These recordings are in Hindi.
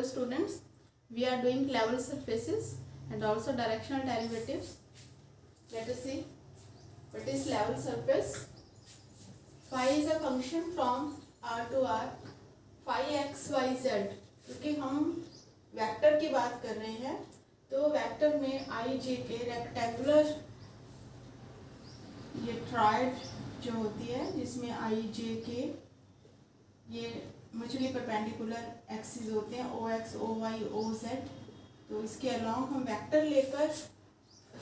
Hello students, we are doing level surfaces and also directional derivatives. Let us see what is level surface. Phi is a function from R to R. Phi x y z, क्योंकि हम वेक्टर की बात कर रहे हैं तो वेक्टर में आई जे के रेक्टेंगुलर ये ट्रायड जो होती है जिसमें आई जे के ये म्यूचुअली परपेंडिकुलर एक्सिस होते हैं O X O Y O Z. तो इसके अलावा हम वेक्टर लेकर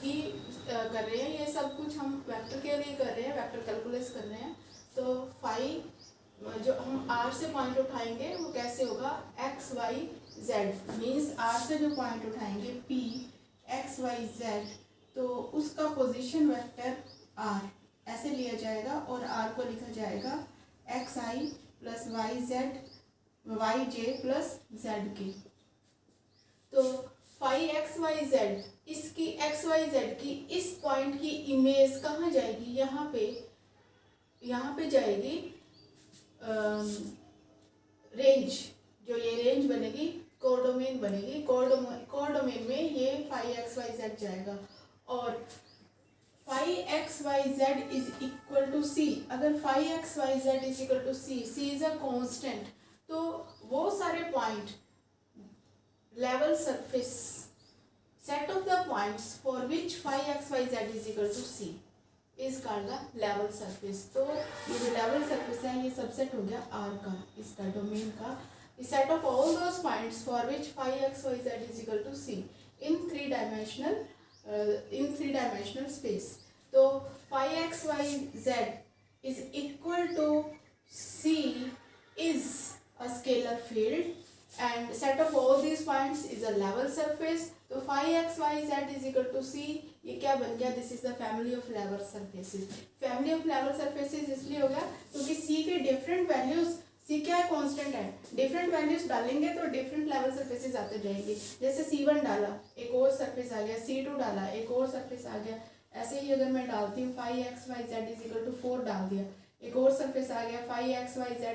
ही कर रहे हैं, ये सब कुछ हम वेक्टर के लिए कर रहे हैं, वेक्टर कैलकुलस कर रहे हैं। तो फाई जो हम आर से पॉइंट उठाएंगे वो कैसे होगा, X Y Z, means R से जो पॉइंट उठाएंगे पी एक्स वाई जेड, तो उसका पोजीशन वेक्टर आर ऐसे लिया जाएगा और आर को लिखा जाएगा x I plus Y Z Y J plus Z K. तो फाई एक्स वाई जेड, इसकी एक्स वाई जेड की इस पॉइंट की इमेज कहाँ जाएगी, यहाँ पे जाएगी रेंज, जो ये रेंज बनेगी कोडोमेन बनेगी, कोडोमेन में ये फाई एक्स वाई जेड जाएगा। और phi x Y Z is equal to C, अगर phi x Y Z is equal to C, C is a constant, तो वो सारे point level surface set of the points for which phi x Y Z is equal to C is called the level surface. तो ये जो लेवल सरफेस है ये सबसेट हो गया आर का, इसका डोमेन का, set of all those points for which phi x Y Z is equal to C in three dimensional space. तो phi x Y Z is equal to C is a scalar field and set of all these points is a level surface. तो phi x y z is equal to c, ये क्या बन गया, this is the family of level surfaces. family of level surfaces इसलिए हो गया क्योंकि c के different values, c क्या है, कांस्टेंट है, डिफरेंट वैल्यूज डालेंगे तो डिफरेंट लेवल सरफेसेस आते जाएंगे। जैसे c1 डाला एक और सरफेस आ गया, c2 डाला एक और सरफेस आ गया, ऐसे ही अगर मैं डालती हूँ phi x y z is equal to 4 डाल दिया, एक और सरफेस आ गया, phi x y z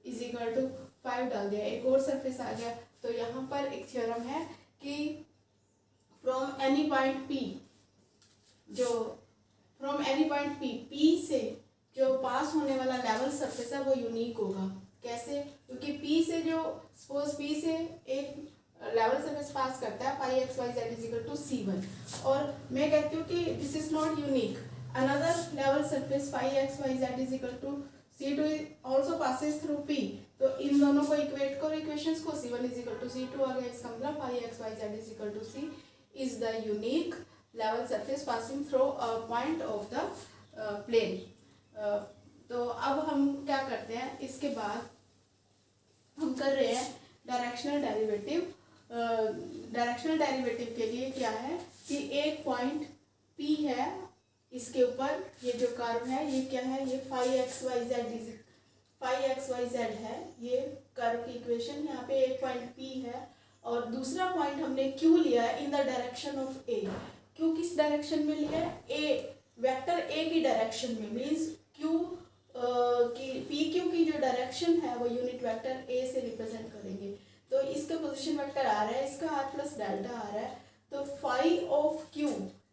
is equal to 5 डाल दिया, एक और सरफेस आ गया। तो यहाँ पर एक थ्योरम है कि फ्रॉम एनी पॉइंट P, जो फ्रॉम एनी पॉइंट P से जो पास होने वाला लेवल सरफेस है वो यूनिक होगा। कैसे, क्योंकि P से जो सपोज P से एक लेवल सरफेस पास करता है phi x Y Z is equal to C1 और मैं कहती हूँ कि this is not unique, another level surface phi x Y Z is equal to C2 also passes through P। तो इन दोनों को इक्वेट करो, इक्वेशंस को, C1 is equal to C2 आ गया, इसका मतलब phi x y z is equal to C is the unique level surface passing through a point of the plane। तो अब हम क्या करते हैं, इसके बाद हम कर रहे हैं डायरेक्शनल डेरिवेटिव। डायरेक्शनल डेरिवेटिव के लिए क्या है कि एक पॉइंट P है, इसके ऊपर ये जो कर्व है ये क्या है, ये फाई एक्स वाई जेड है, ये कर्व की इक्वेशन। यहाँ पे एक पॉइंट P है और दूसरा पॉइंट हमने Q लिया है in the direction of A। Q किस डायरेक्शन में लिया है, A, वेक्टर A की डायरेक्शन में, मीन्स Q की PQ की जो डायरेक्शन है वो यूनिट वेक्टर A से रिप्रेजेंट करेंगे। तो इसका पोजीशन वेक्टर आ रहा है, इसका R प्लस डेल्टा आ रहा है। तो फाई ऑफ Q,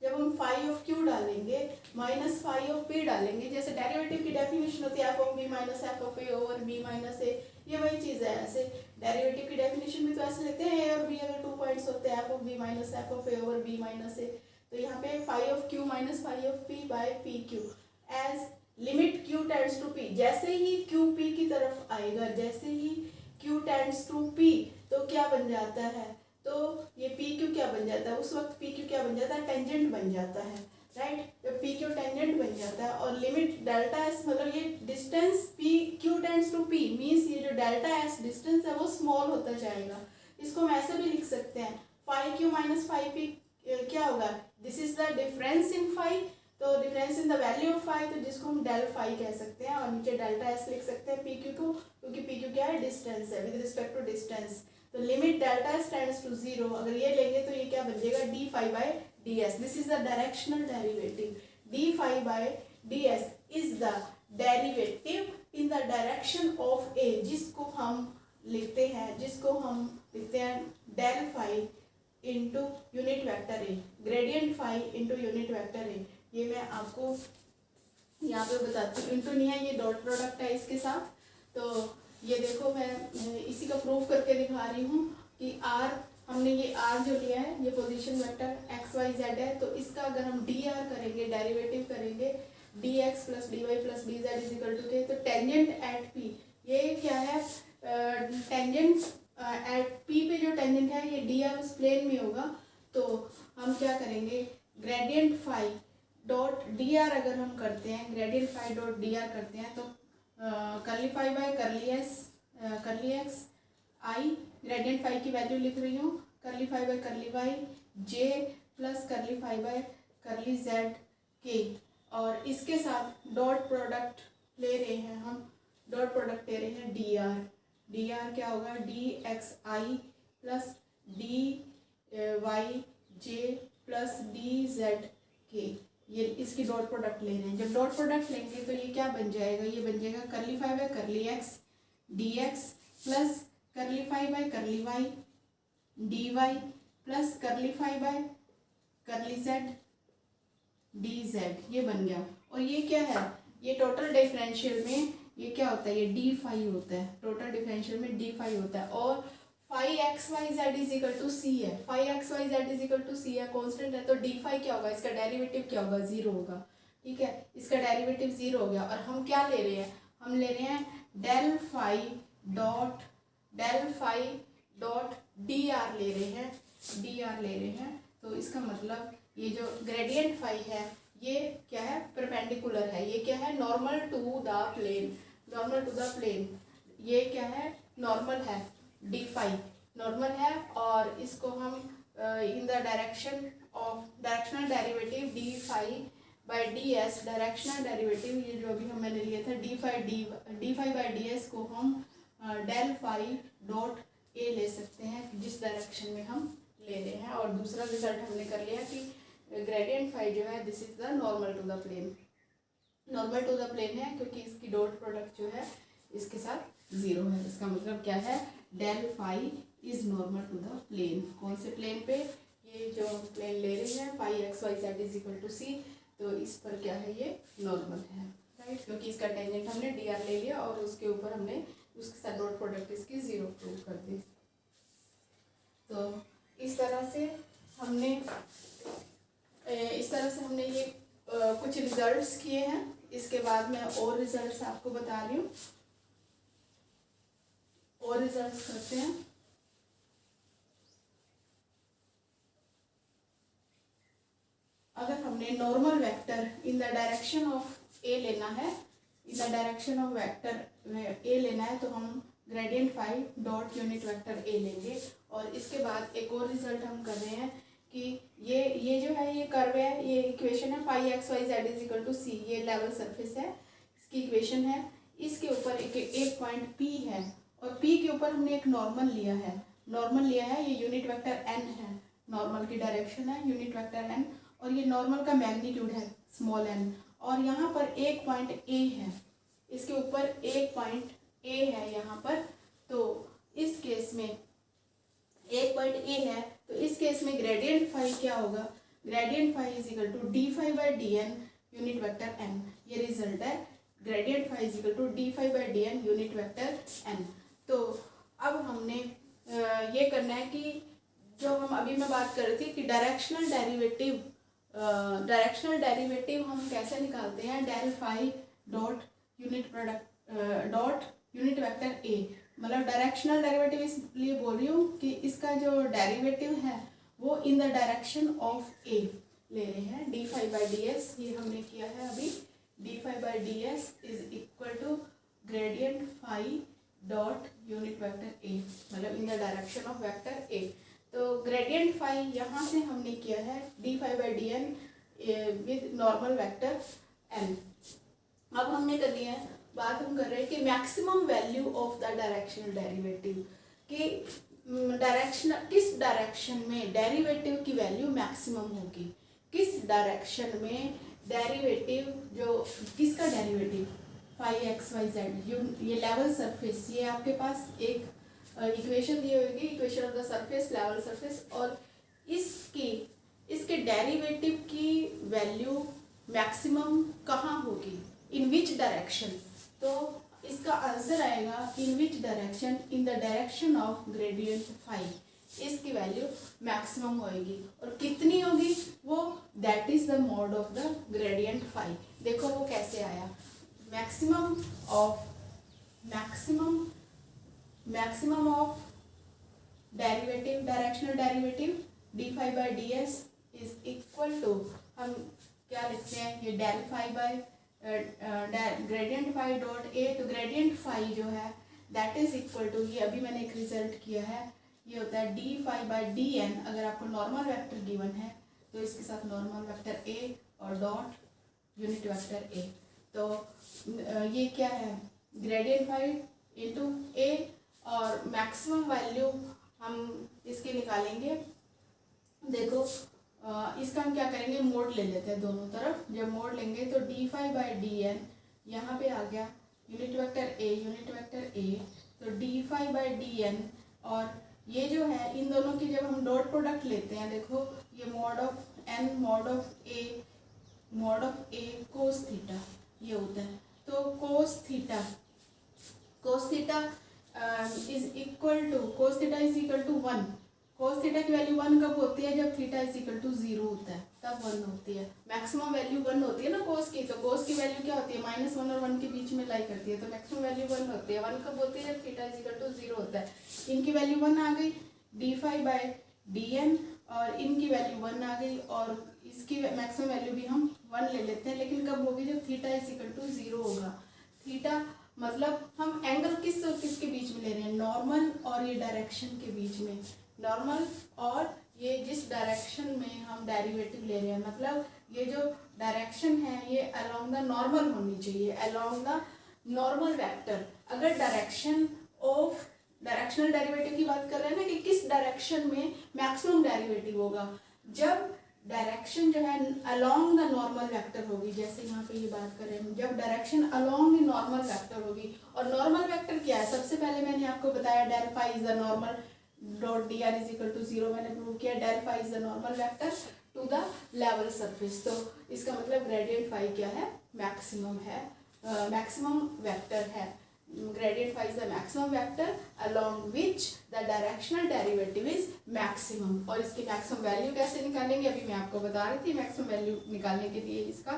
जब हम फाई ऑफ Q डालेंगे माइनस फाई ऑफ P डालेंगे, जैसे डेरिवेटिव की डेफिनेशन होती है F of B minus F of A over B minus A, ये वही चीज़ है। ऐसे डेरिवेटिव की डेफिनेशन भी तो ऐसे लेते हैं, ए और बी अगर 2 पॉइंट्स होते हैं F of B minus F of A over B minus A, तो यहाँ पे phi of Q minus phi of P by P Q as limit Q tends to P। जैसे ही Q P की तरफ आएगा, जैसे ही Q टेंड्स टू P, तो क्या बन जाता है, तो ये PQ क्या बन जाता है, उस वक्त PQ क्या बन जाता है, टेंजेंट बन जाता है, राइट। तो PQ टेंजेंट बन जाता है और लिमिट डेल्टा एस, मतलब ये distance PQ tends to P means ये जो डेल्टा एस डिस्टेंस है वो स्मॉल होता जाएगा। इसको हम ऐसे भी लिख सकते हैं, phi Q minus phi P क्या होगा, this is the difference in phi, तो difference in the value of phi, तो जिसको हम डेल फाई कह सकते हैं और नीचे डेल्टा एस लिख सकते हैं PQ को, क्योंकि PQ क्या है, डिस्टेंस है, विद रिस्पेक्ट टू डिस्टेंस। तो limit delta S tends to 0, अगर ये लेंगे तो ये क्या बन जाएगा, D phi by D S. This is the directional derivative, D phi by D S is the derivative in the direction of A, जिसको हम लिखते हैं, जिसको हम लिखते हैं del phi into unit vector A, gradient phi into unit vector A. ये मैं आपको यहाँ पे बताती हूँ, इंटू नहीं है, ये डॉट प्रोडक्ट है इसके साथ। तो ये देखो मैं इसी का प्रूफ करके दिखा रही हूँ कि आर, हमने ये आर जो लिया है ये position vector X Y Z है, तो इसका अगर हम डी आर करेंगे, डेरिवेटिव करेंगे D X plus D Y plus D Z is equal to K, तो टेंजेंट एट पी, ये क्या है, टेंजेंट एट पी पे जो टेंजेंट है ये डी आर उस प्लेन में होगा। तो हम क्या करेंगे, gradient phi dot D R अगर हम करते हैं, gradient phi dot D R करते हैं, तो curly phi by curly S curly X I, gradient phi की वैल्यू लिख रही हूँ, curly phi by curly Y J plus curly phi by curly Z K, और इसके साथ डॉट प्रोडक्ट ले रहे हैं हम, डॉट प्रोडक्ट ले रहे हैं डी आर, डी आर क्या होगा, D x I plus D Y J plus D Z के, ये इसकी डॉट प्रोडक्ट ले रहे हैं। जब डॉट प्रोडक्ट लेंगे तो ये क्या बन जाएगा, ये बन जाएगा curly phi by curly X D X plus curly phi by curly Y D Y plus curly phi by curly Z D Z, ये बन गया। और ये क्या है, ये टोटल डिफरेंशियल में ये क्या होता है, ये डी फाई होता है, टोटल डिफरेंशियल में डी फाई होता है। और phi x Y Z is equal to C है, phi x Y Z is equal to C है, कॉन्स्टेंट है, तो डी फाई क्या होगा, इसका डेरिवेटिव क्या होगा, जीरो होगा। ठीक है, इसका डेरिवेटिव जीरो हो गया। और हम क्या ले रहे हैं, हम ले रहे हैं del phi dot D R ले रहे हैं, डी आर ले रहे हैं। तो इसका मतलब ये जो ग्रेडियंट फाई है ये क्या है, परपेंडिकुलर है, ये क्या है, normal to the plane, normal to the plane, ये क्या है, नॉर्मल है, डी फाई नॉर्मल है। और इसको हम in the direction of directional derivative D phi by D s, directional derivative ये जो अभी हमने लिया था d phi by D s को हम डेल फाई डॉट ए ले सकते हैं, जिस डायरेक्शन में हम ले रहे हैं। और दूसरा रिजल्ट हमने कर लिया कि ग्रेडियंट फाई जो है this is the normal to the plane, normal to the plane है क्योंकि इसकी डॉट प्रोडक्ट जो है इसके साथ जीरो है। इसका मतलब क्या है, del phi is normal to the plane. कौन से प्लेन पे, ये जो प्लेन ले रही है phi x Y Z is equal to C, तो इस पर क्या है, ये नॉर्मल है, राइट, क्योंकि इसका टेंजेंट हमने डी आर ले लिया और उसके ऊपर हमने उसके साथ डॉट प्रोडक्ट इसकी जीरो प्रूव कर दी। तो इस तरह से हमने ये कुछ रिजल्ट्स किए हैं। इसके बाद मैं और रिजल्ट्स आपको बता रही हूँ, और रिजल्ट्स करते हैं। अगर हमने normal vector in the direction of A लेना है, in the direction of vector A लेना है, तो हम gradient phi dot unit vector A लेंगे। और इसके बाद एक और रिजल्ट हम कर रहे हैं कि ये जो है ये कर्व है, ये इक्वेशन है phi x Y Z is equal to C, ये लेवल सरफेस है, इसकी इक्वेशन है। इसके ऊपर एक पॉइंट पी है और पी के ऊपर हमने एक नॉर्मल लिया है, ये यूनिट वेक्टर एन है, नॉर्मल की डायरेक्शन है यूनिट वेक्टर एन, और ये नॉर्मल का मैग्नीट्यूड है स्मॉल एन। और यहाँ पर एक पॉइंट ए है, इसके ऊपर एक पॉइंट ए है यहाँ पर। तो इस केस में एक पॉइंट ए है, तो इस केस में ग्रेडियंट फाई क्या होगा, gradient phi is equal to d phi by D n unit vector n. ये रिजल्ट है, gradient phi is equal to d phi by D n unit vector n. तो अब हमने ये करना है कि जो हम अभी मैं बात कर रही थी कि डायरेक्शनल डेरिवेटिव हम कैसे निकालते हैं, del phi dot unit product dot unit vector ए। मतलब डायरेक्शनल डेरिवेटिव इसलिए बोल रही हूँ कि इसका जो डेरिवेटिव है वो in the direction of A ले रहे हैं, D phi by D S, ये हमने किया है अभी, D phi by D S is equal to gradient phi dot unit vector ए, मतलब in the direction of vector ए। तो ग्रेडियंट फाई यहाँ से हमने किया है D phi by D N with normal vector N. अब हमने कर लिया है, बात हम कर रहे हैं कि maximum value of the directional derivative, कि किस डायरेक्शन में डेरिवेटिव की वैल्यू मैक्सिमम होगी, किस डायरेक्शन में डेरिवेटिव जो किसका derivative phi x Y z, ये लेवल सरफेस, ये आपके पास एक इक्वेशन दी होगी, equation of the surface, level surface, और इसके डेरिवेटिव की वैल्यू मैक्सिमम कहाँ होगी, इन विच डायरेक्शन। तो इसका आंसर आएगा in which direction, in the direction of gradient phi, इसकी वैल्यू मैक्सिमम होएगी। और कितनी होगी वो, that is the mod of the gradient phi. देखो वो कैसे आया, maximum of derivative, directional derivative D phi by D S is equal to, हम क्या लिखते हैं, ये del phi by gradient phi dot A. तो ग्रेडियंट फाई जो है दैट इज इक्वल टू, ये अभी मैंने एक रिजल्ट किया है, ये होता है D phi by D n. अगर आपको नॉर्मल वेक्टर गिवन है तो इसके साथ नॉर्मल वेक्टर ए और डॉट यूनिट वेक्टर ए। तो ये क्या है, ग्रेडियंट फाई इंटू ए, और मैक्सिमम वैल्यू हम इसकी निकालेंगे। देखो इसका हम क्या करेंगे, मोड ले लेते हैं दोनों तरफ। जब मोड लेंगे तो d phi by D n, यहाँ पे आ गया यूनिट वेक्टर ए, तो d phi by D n, और ये जो है इन दोनों की जब हम डॉट प्रोडक्ट लेते हैं, देखो ये mod of n mod of a cos theta ये होता है। तो cos theta is equal to 1। Cos theta की वैल्यू 1 कब होती है, जब थीटा इज इक्वल टू 0 होता है, तब 1 होती है। मैक्सिमम वैल्यू 1 होती है ना कोस की, तो कोस की वैल्यू क्या होती है, -1 और 1 के बीच में लाई करती है, तो मैक्सिमम वैल्यू 1 होती है। 1 कब होती है, जब थीटा इज इक्वल टू 0 होता है। इनकी वैल्यू 1 आ गई d phi by D n, और इनकी वैल्यू 1 आ गई, और इसकी मैक्सिमम वैल्यू भी हम 1 ले लेते हैं, लेकिन कब होगी, जब थीटा इज इक्वल टू 0 होगा। थीटा मतलब हम एंगल किसके बीच में ले रहे हैं, नॉर्मल और ये डायरेक्शन के बीच में, नॉर्मल और ये जिस डायरेक्शन में हम डेरिवेटिव ले रहे हैं, मतलब ये जो डायरेक्शन है ये अलोंग द नॉर्मल होनी चाहिए, अलोंग द नॉर्मल वेक्टर। अगर डायरेक्शनल डेरिवेटिव की बात कर रहे हैं ना कि किस डायरेक्शन में मैक्सिमम डेरिवेटिव होगा, जब डायरेक्शन जो है अलोंग द नॉर्मल वेक्टर होगी। जैसे यहाँ पे ये बात कर रहे हैं, जब direction along the normal vector होगी, और नॉर्मल वेक्टर क्या है, सबसे पहले मैंने आपको बताया del phi is the normal dot D r is equal to 0, मैंने प्रूव किया del phi is the normal vector to the level surface. तो इसका मतलब ग्रेडियंट फाई क्या है, मैक्सिमम है, मैक्सिमम वेक्टर है। Gradient phi is the maximum vector along which the directional derivative is maximum. और इसकी मैक्सिमम वैल्यू कैसे निकालेंगे, अभी मैं आपको बता रही थी। मैक्सिमम वैल्यू निकालने के लिए इसका,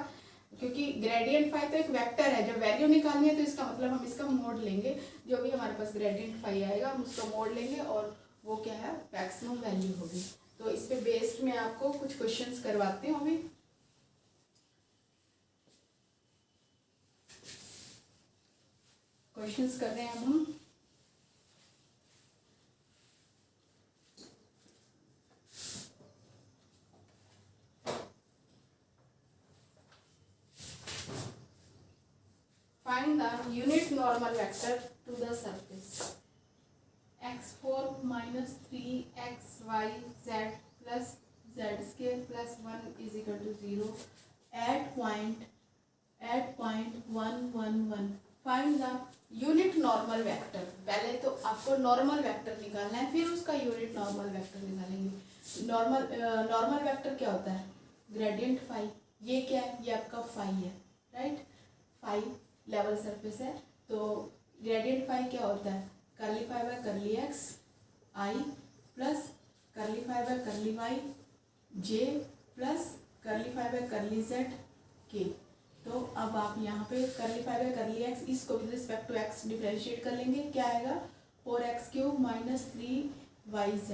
क्योंकि ग्रेडियंट फाई तो एक वेक्टर है, जब वैल्यू निकालनी है तो इसका मतलब हम इसका मोड लेंगे, जो भी हमारे पास ग्रेडियंट फाई आएगा हम उसका मोड लेंगे, और वो क्या है, मैक्सिमम वैल्यू होगी। तो इस पे बेस्ड में आपको कुछ क्वेश्चंस करवाती हूँ अभी। क्वेश्चंस कर रहे हैं अब हम। Find the unit normal vector to the surface. x4 minus 3xyz plus z square plus 1 is equal to 0 at point 1 1 1. Find the unit normal vector. पहले तो आपको नॉर्मल वेक्टर निकालना है, फिर उसका यूनिट नॉर्मल वेक्टर निकालेंगे। नॉर्मल वेक्टर क्या होता है, ग्रेडियंट फाई। ये क्या है, ये आपका फाई है, राइट। फाई लेवल सरफेस है, तो ग्रेडियंट फाई क्या होता है, curly phi by curly X I plus curly phi by curly Y J plus curly phi by curly Z K. तो अब आप यहाँ पे curly phi by curly X, इसको with respect to X differentiate कर लेंगे, क्या आएगा 4x³ माइनस 3yz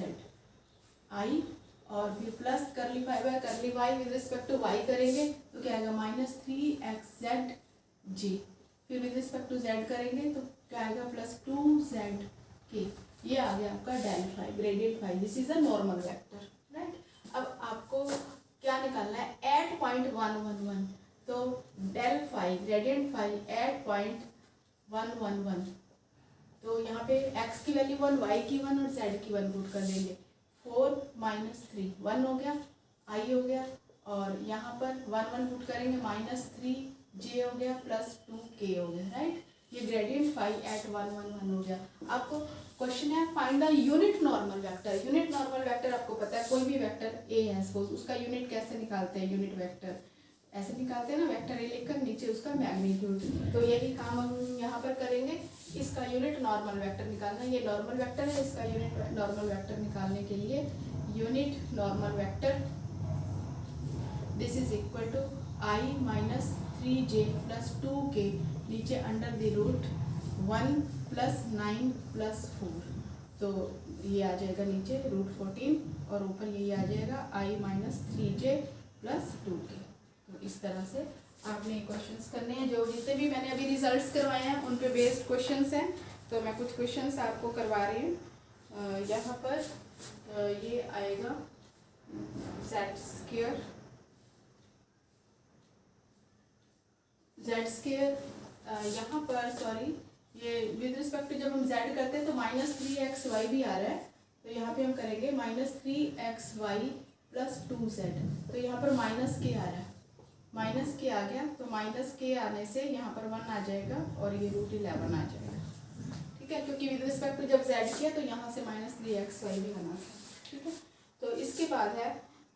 आई, और फिर plus curly phi by curly y with respect to y करेंगे तो क्या आएगा -3xz जे, फिर विद रिस्पेक्ट टू जेड करेंगे तो क्या आएगा +2z के। ये आ गया आपका del phi, gradient phi. This is a normal vector, right. अब आपको क्या निकालना है, एट पॉइंट 1 1 1, तो del phi gradient phi at point 1 1 1, तो यहाँ पे x की वैल्यू 1, y की 1 और z की 1 पुट कर देंगे। 4 - 3 1 हो गया, i हो गया, और यहाँ पर 1 1 पुट करेंगे -3j हो गया +2k हो गया, राइट। ये ग्रेडियंट फाई एट 1 1 1 हो गया। आपको क्वेश्चन है find the unit normal vector. Unit normal vector आपको पता है, कोई भी वेक्टर ए है सपोज, उसका यूनिट कैसे निकालते हैं? यूनिट वेक्टर ऐसे निकालते हैं ना, वेक्टर ए लिखकर नीचे उसका मैग्नीट्यूड। तो यही काम हम यहाँ पर करेंगे, इसका यूनिट नॉर्मल वेक्टर निकालना। ये नॉर्मल वेक्टर है, इसका यूनिट नॉर्मल वेक्टर निकालने के लिए unit normal vector this is equal to I minus 3j plus 2k, नीचे under the root 1 plus 9 plus 4, तो ये आ जाएगा नीचे रूट 14 और ऊपर यही आ जाएगा आई माइनस 3j प्लस 2k। तो इस तरह से आपने क्वेश्चंस करने हैं। जो जितने भी मैंने अभी रिजल्ट्स करवाए हैं उन पे बेस्ड क्वेश्चंस हैं, तो मैं कुछ क्वेश्चंस आपको करवा रही हूँ। यहाँ पर ये आएगा जेड स्क्वायर यहाँ पर सॉरी, ये विद रिस्पेक्ट टू जब हम z करते हैं तो माइनस 3xy भी आ रहा है, तो यहाँ पे हम करेंगे माइनस 3xy प्लस 2z। तो यहाँ पर माइनस के आ रहा है, माइनस के आ गया, तो माइनस के आने से यहाँ पर 1 आ जाएगा और ये रूट 11 आ जाएगा। ठीक है, क्योंकि विद रिस्पेक्ट टू जब z किया तो यहाँ से माइनस 3xy भी आना था। ठीक है, तो इसके बाद है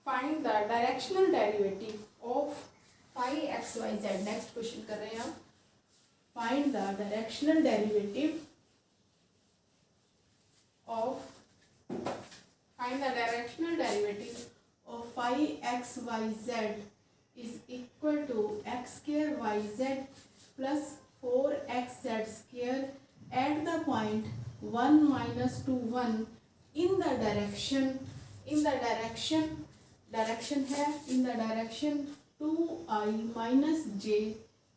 find the directional derivative of phi x Y z. Next question कर रहे हैं हम, find the directional derivative of of phi x Y Z is equal to x square y z plus 4xz square at the point 1 minus 2 1 in the direction 2i minus j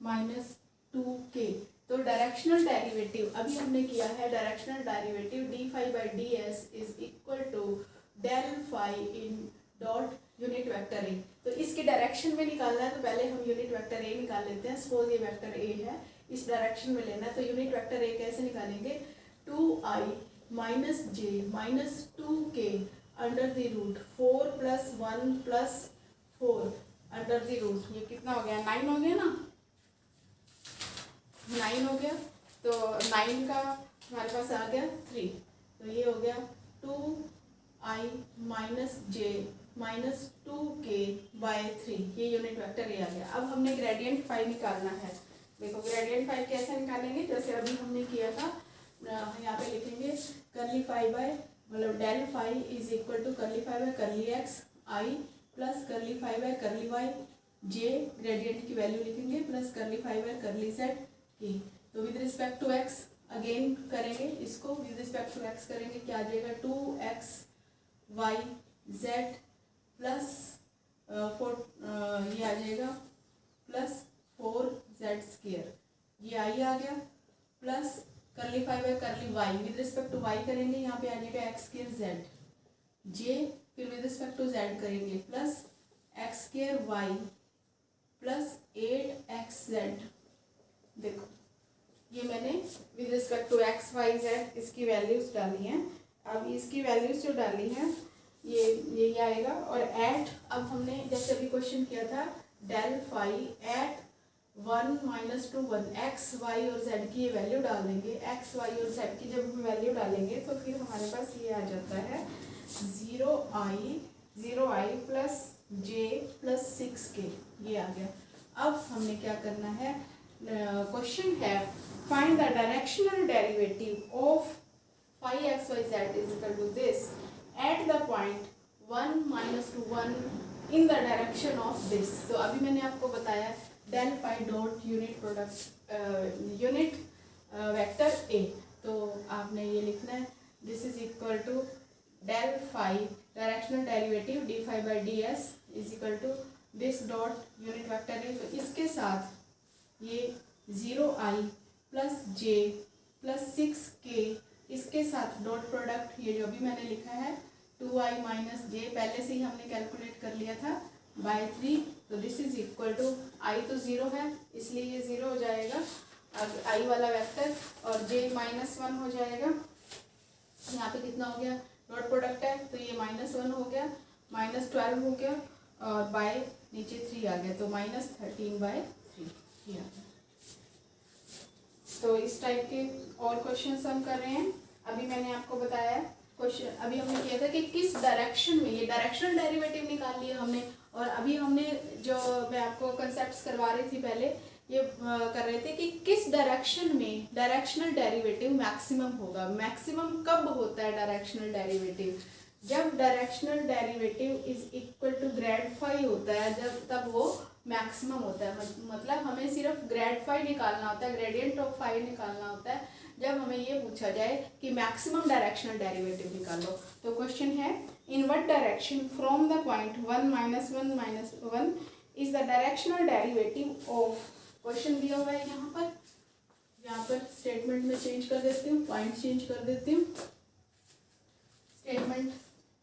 minus 2k। तो डायरेक्शनल डेरिवेटिव अभी हमने किया है, directional derivative D phi by D S is equal to del phi in dot unit vector ए। तो इसके डायरेक्शन में निकालना है, तो पहले हम यूनिट वेक्टर ए निकाल लेते हैं। सपोज ये वेक्टर ए है, इस डायरेक्शन में लेना है, तो यूनिट वेक्टर ए कैसे निकालेंगे? 2i minus j minus 2k under the root 4 plus 1 plus 4 under the root, ये कितना हो गया? 9 हो गया ना, 9 हो गया। तो 9 का हमारे पास आ गया 3, तो ये हो गया 2i minus j minus 2k bye 3, ये यूनिट वेक्टर ए आ गया। अब हमने ग्रेडियंट फाई निकालना है। देखो ग्रेडियंट फाई कैसे निकालेंगे, जैसे अभी हमने किया था, यहाँ पे लिखेंगे करली फाई बाय मतलब del phi is equal to curly phi by curly X I plus curly phi by curly Y J, gradient की वैल्यू लिखेंगे, plus curly phi by curly Z K. तो with respect to X again करेंगे इसको, विद रिस्पेक्ट टू एक्स करेंगे, क्या आ जाएगा? 2x वाई जेड प्लस 4 ये आ जाएगा प्लस 4z स्क्वायर, ये आई आ गया, plus curly phi by curly y, with respect to y करेंगे, यहाँ पे आ जाएगा एक्स स्क्वायर जेड जे, फिर विद रिस्पेक्ट टू जेड करेंगे plus x square y plus 8xz। देखो ये मैंने with respect to x Y z इसकी वैल्यूज डाली हैं। अब इसकी वैल्यूज जो डाली हैं ये आएगा, और एट अब हमने जैसे अभी क्वेश्चन किया था del phi at 1 minus 2 1 x y और जेड की ये वैल्यू डाल देंगे। एक्स वाई और जेड की जब हम वैल्यू डालेंगे तो फिर हमारे पास ये आ जाता है 0i प्लस जे प्लस 6k, ये आ गया। अब हमने क्या करना है, क्वेश्चन है find the directional derivative of phi x Y Z is equal to this at the point 1 minus 2 1 in the direction of this. तो अभी मैंने आपको बताया del phi dot unit product unit vector ए, तो आपने ये लिखना है this is equal to del phi directional derivative D phi by D S is equal to this dot unit vector ए। तो इसके साथ ये 0i प्लस जे प्लस 6k, इसके साथ डॉट प्रोडक्ट ये जो भी मैंने लिखा है 2i माइनस जे, पहले से ही हमने कैलकुलेट कर लिया था, बाय 3। तो दिस इज इक्वल टू आई तो 0 है इसलिए ये 0 हो जाएगा, अब आई वाला वेक्टर, और j माइनस 1 हो जाएगा। यहाँ पे कितना हो गया? डॉट प्रोडक्ट है तो ये माइनस 1 हो गया, माइनस 12 हो गया, और बाय नीचे 3 आ गया, तो माइनस 13 बाय 3 ये आ गया। तो इस टाइप के और क्वेश्चन हम कर रहे हैं। अभी मैंने आपको बताया क्वेश्चन, अभी हमने किया था कि किस डायरेक्शन में, ये डायरेक्शनल डेरिवेटिव निकाल लिया हमने, और अभी हमने जो मैं आपको कंसेप्ट्स करवा रही थी पहले, ये कर रहे थे कि किस डायरेक्शन में डायरेक्शनल डेरिवेटिव मैक्सिमम होगा। मैक्सिमम कब होता है डायरेक्शनल डेरिवेटिव? जब directional derivative is equal to grad phi होता है, जब तब वो मैक्सिमम होता है। मतलब हमें सिर्फ ग्रेड फाई निकालना होता है, ग्रेडियंट ऑफ फाई निकालना होता है, जब हमें ये पूछा जाए कि मैक्सिमम डायरेक्शनल डेरिवेटिव निकालो। तो क्वेश्चन है, in what direction from the point 1 - 1 is the directional derivative of, question दिया हुआ है यहाँ पर स्टेटमेंट में चेंज कर देती हूँ, पॉइंट चेंज कर देती हूँ। स्टेटमेंट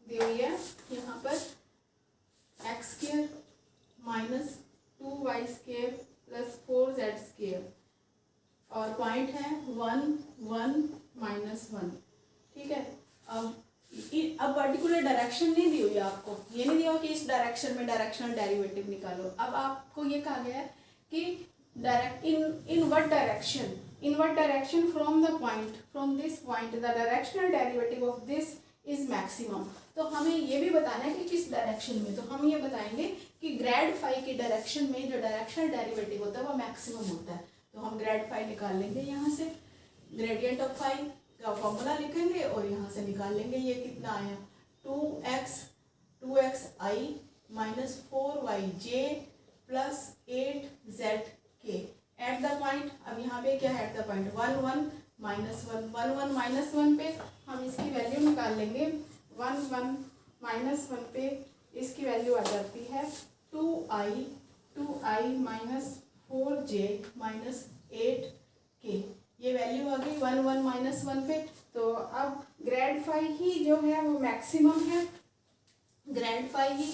दी हुई है यहाँ पर x² - 2y² + 4z², और पॉइंट है 1 1 -1। ठीक है, अब पर्टिकुलर डायरेक्शन नहीं दी हुई है आपको, ये नहीं दिया कि इस डायरेक्शन में डायरेक्शनल डेरिवेटिव निकालो। अब आपको ये कहा गया है कि direct in what direction from this point the directional derivative of this is maximum. तो हमें ये भी बताना है कि किस डायरेक्शन में, तो हम ये बताएंगे कि ग्रेड फाई की डायरेक्शन में जो डायरेक्शनल डेरिवेटिव होता है वो मैक्सिमम होता है। तो हम ग्रेड फाई निकाल लेंगे, यहाँ से ग्रेडियंट ऑफ फाई का फॉर्मूला लिखेंगे और यहाँ से निकाल लेंगे। ये कितना आया, 2xi - 4yj + 8zk eight the point. अब यहाँ पे क्या है एट द पॉइंट, 1 1 -1 पे हम इसकी वैल्यू निकाल लेंगे। 1 1 - 1 पे इसकी वैल्यू आ जाती है 2i - 4j - 8k, ये वैल्यू आ गई 1 1 - 1 पे। तो अब ग्रेड फाई ही जो है वो मैक्सिमम है, ग्रेड फाई ही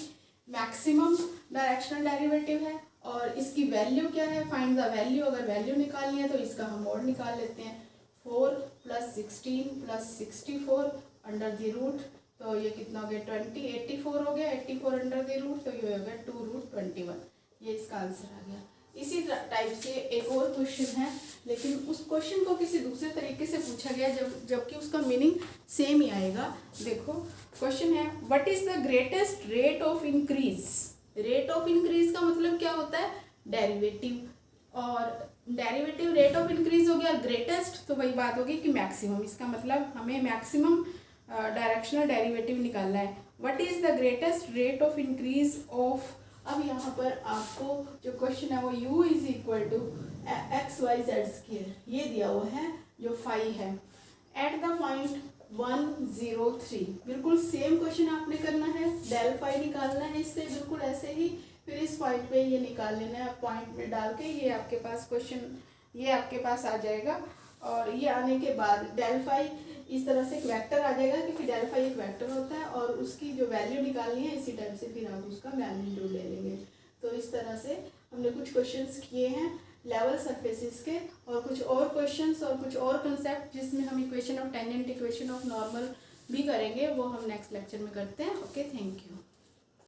मैक्सिमम डायरेक्शनल डेरिवेटिव है, और इसकी वैल्यू क्या है, फाइंड द वैल्यू। अगर वैल्यू निकालनी है तो इसका हम मोड निकाल लेते हैं, 4 + 16 + 64 अंडर द रूट, तो ये कितना हो गया 20, 84 हो गया, 84 अंडर द रूट, तो ये हो गया 2√21, ये इसका आंसर आ गया। इसी टाइप से एक और क्वेश्चन है, लेकिन उस क्वेश्चन को किसी दूसरे तरीके से पूछा गया, जबकि उसका मीनिंग सेम ही आएगा। देखो क्वेश्चन है, what is the greatest rate of increase. Rate of increase का मतलब क्या होता है, डेरिवेटिव, और डेरिवेटिव रेट ऑफ इंक्रीज हो गया, ग्रेटेस्ट तो वही बात होगी कि मैक्सिमम। इसका मतलब हमें मैक्सिमम डायरेक्शनल डेरिवेटिव निकालना है। What is the greatest rate of increase of, अब यहाँ पर आपको जो क्वेश्चन है वो u = xyz², ये दिया हुआ है जो फाई है, एट द पॉइंट 1 0 3। बिल्कुल सेम क्वेश्चन आपने करना है, डेल फाई निकालना है इससे, बिल्कुल ऐसे ही। फिर इस पॉइंट पे ये निकाल लेना है, पॉइंट में डाल के ये आपके पास क्वेश्चन, ये आपके पास आ जाएगा। और ये आने के बाद डेल फाई इस तरह से एक वेक्टर आ जाएगा, क्योंकि डेल फाई एक वेक्टर होता है, और उसकी जो वैल्यू निकालनी है इसी टाइप से फिर आप उसका मैग्नीट्यूड ले लेंगे। तो इस तरह से हमने कुछ क्वेश्चंस किए हैं लेवल सरफेसेस के, और कुछ और क्वेश्चंस और कुछ और कंसेप्ट जिसमें हम equation of tangent, equation of normal भी करेंगे, वो हम नेक्स्ट लेक्चर में करते हैं। Okay, thank you.